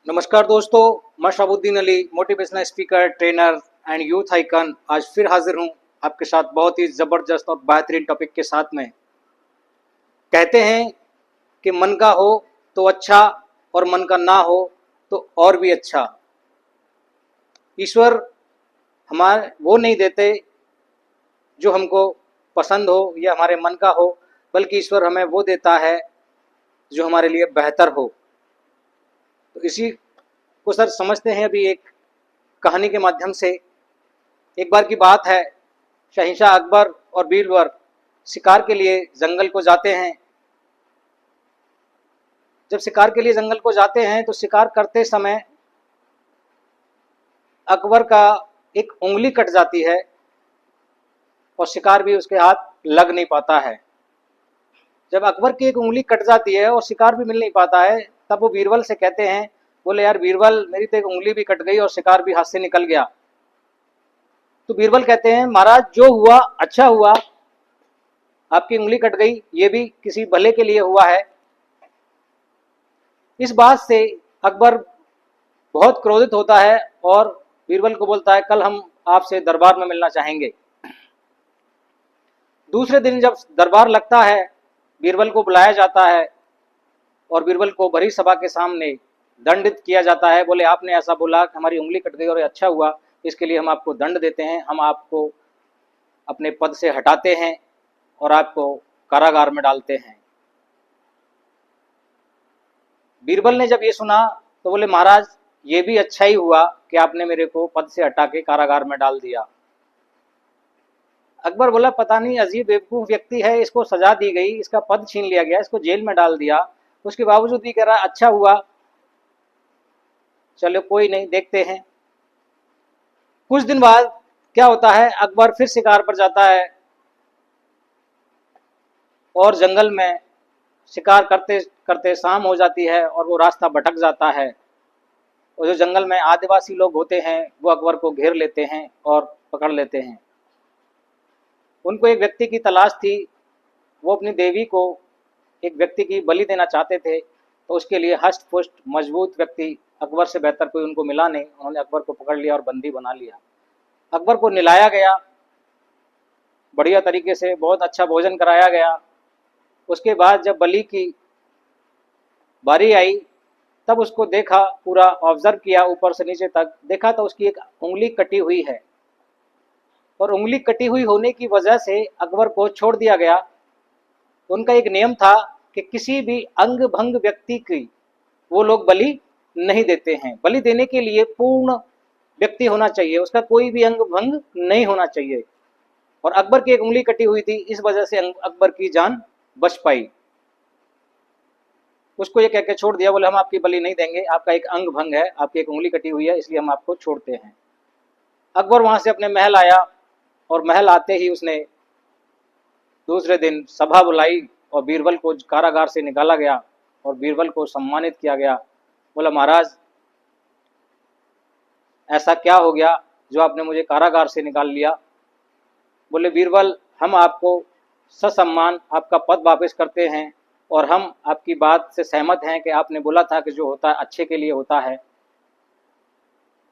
नमस्कार दोस्तों, मैं Shahabuddin Ali, motivational speaker, trainer and youth icon आज फिर हाजिर हूं आपके साथ बहुत ही ज़बरदस्त और बेहतरीन टॉपिक के साथ में। कहते हैं कि मन का हो तो अच्छा और मन का ना हो तो और भी अच्छा। ईश्वर हमारे वो नहीं देते जो हमको पसंद हो या हमारे मन का हो, बल्कि ईश्वर हमें वो देता है जो हमारे लिए बेहतर हो। तो इसी को सर समझते हैं अभी एक कहानी के माध्यम से। एक बार की बात है, शहंशाह अकबर और बीरबल शिकार के लिए जंगल को जाते हैं। जब शिकार के लिए जंगल को जाते हैं तो शिकार करते समय अकबर का एक उंगली कट जाती है और शिकार भी उसके हाथ लग नहीं पाता है। जब अकबर की एक उंगली कट जाती है और शिकार भी मिल नहीं पाता है, तब वो बीरबल से कहते हैं, बोले यार बीरबल, मेरी तो एक उंगली भी कट गई और शिकार भी हाथ से निकल गया। तो बीरबल कहते हैं, महाराज जो हुआ अच्छा हुआ, आपकी उंगली कट गई ये भी किसी भले के लिए हुआ है। इस बात से अकबर बहुत क्रोधित होता है और बीरबल को बोलता है, कल हम आपसे दरबार में मिलना चाहेंगे। दूसरे दिन जब दरबार लगता है, बीरबल को बुलाया जाता है और बीरबल को भरी सभा के सामने दंडित किया जाता है। बोले आपने ऐसा बोला कि हमारी उंगली कट गई और अच्छा हुआ, इसके लिए हम आपको दंड देते हैं, हम आपको अपने पद से हटाते हैं और आपको कारागार में डालते हैं। बीरबल ने जब ये सुना तो बोले महाराज ये भी अच्छा ही हुआ कि आपने मेरे को पद से हटा के कारागार में डाल दिया। अकबर बोला पता नहीं अजीब बेवकूफ व्यक्ति है, इसको सजा दी गई, इसका पद छीन लिया गया, इसको जेल में डाल दिया, उसके बावजूद भी कह रहा अच्छा हुआ। चलो कोई नहीं, देखते हैं। कुछ दिन बाद क्या होता है, अकबर फिर शिकार पर जाता है और जंगल में शिकार करते करते शाम हो जाती है और वो रास्ता भटक जाता है। और जो जंगल में आदिवासी लोग होते हैं वो अकबर को घेर लेते हैं और पकड़ लेते हैं। उनको एक व्यक्ति की तलाश थी, वो अपनी देवी को एक व्यक्ति की बलि देना चाहते थे, तो उसके लिए हष्ट पुष्ट मजबूत व्यक्ति अकबर से बेहतर कोई उनको मिला नहीं। उन्होंने अकबर को पकड़ लिया और बंदी बना लिया। अकबर को निलाया गया, बढ़िया तरीके से बहुत अच्छा भोजन कराया गया। उसके बाद जब बलि की बारी आई तब उसको देखा, पूरा ऑब्जर्व किया, ऊपर से नीचे तक देखा तो उसकी एक उंगली कटी हुई है और उंगली कटी हुई होने की वजह से अकबर को छोड़ दिया गया। उनका एक नियम था कि किसी भी अंग भंग व्यक्ति की वो लोग बलि नहीं देते हैं। बलि देने के लिए पूर्ण व्यक्ति होना चाहिए, उसका कोई भी अंग भंग नहीं होना चाहिए। और अकबर की एक उंगली कटी हुई थी, इस वजह से अकबर की जान बच पाई। उसको ये कह के छोड़ दिया, बोले हम आपकी बलि नहीं देंगे, आपका एक अंग भंग है, आपकी एक उंगली कटी हुई है, इसलिए हम आपको छोड़ते हैं। अकबर वहां से अपने महल आया और महल आते ही उसने दूसरे दिन सभा बुलाई और बीरबल को कारागार से निकाला गया और बीरबल को सम्मानित किया गया। बोला महाराज ऐसा क्या हो गया जो आपने मुझे कारागार से निकाल लिया। बोले बीरबल, हम आपको ससम्मान आपका पद वापस करते हैं और हम आपकी बात से सहमत हैं कि आपने बोला था कि जो होता है अच्छे के लिए होता है,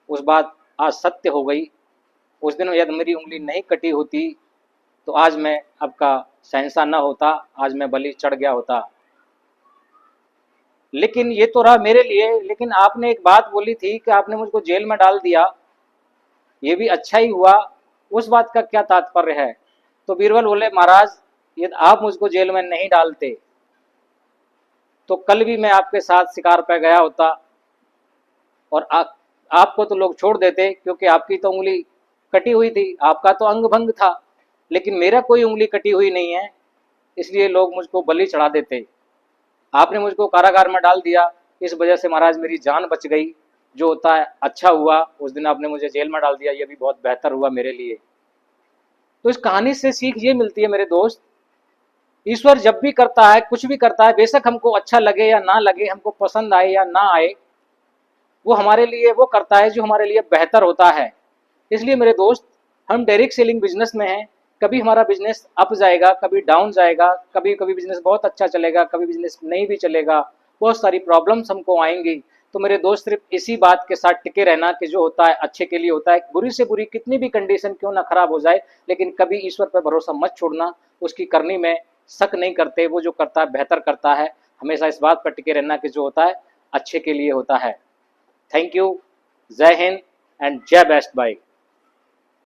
उस बात आज सत्य हो गई। उस दिन यदि मेरी उंगली नहीं कटी होती तो आज मैं आपका शहंशाह न होता, आज मैं बलि चढ़ गया होता। लेकिन ये तो रहा मेरे लिए, लेकिन आपने एक बात बोली थी कि आपने मुझको जेल में डाल दिया, ये भी अच्छा ही हुआ, उस बात का क्या तात्पर्य है। तो बीरबल बोले महाराज यदि आप मुझको जेल में नहीं डालते तो कल भी मैं आपके साथ शिकार पर गया होता और आपको तो लोग छोड़ देते, क्योंकि आपकी तो उंगली कटी हुई थी, आपका तो अंग भंग था, लेकिन मेरा कोई उंगली कटी हुई नहीं है, इसलिए लोग मुझको बलि चढ़ा देते। आपने मुझको कारागार में डाल दिया, इस वजह से महाराज मेरी जान बच गई, जो होता है अच्छा हुआ। उस दिन आपने मुझे जेल में डाल दिया, ये भी बहुत बेहतर हुआ मेरे लिए। तो इस कहानी से सीख ये मिलती है मेरे दोस्त, ईश्वर जब भी करता है, कुछ भी करता है, बेशक हमको अच्छा लगे या ना लगे, हमको पसंद आए या ना आए, वो हमारे लिए वो करता है जो हमारे लिए बेहतर होता है। इसलिए मेरे दोस्त, हम डायरेक्ट सेलिंग बिजनेस में हैं, कभी हमारा बिजनेस अप जाएगा, कभी डाउन जाएगा, कभी कभी बिजनेस बहुत अच्छा चलेगा, कभी बिजनेस नहीं भी चलेगा, बहुत सारी प्रॉब्लम्स हमको आएंगी। तो मेरे दोस्त सिर्फ इसी बात के साथ टिके रहना कि जो होता है अच्छे के लिए होता है। बुरी से बुरी कितनी भी कंडीशन क्यों ना खराब हो जाए, लेकिन कभी ईश्वर पर भरोसा मत छोड़ना। उसकी करनी में शक नहीं करते, वो जो करता है बेहतर करता है। हमेशा इस बात पर टिके रहना कि जो होता है अच्छे के लिए होता है। Thank you. जय हिंद एंड जय बेस्ट भाई।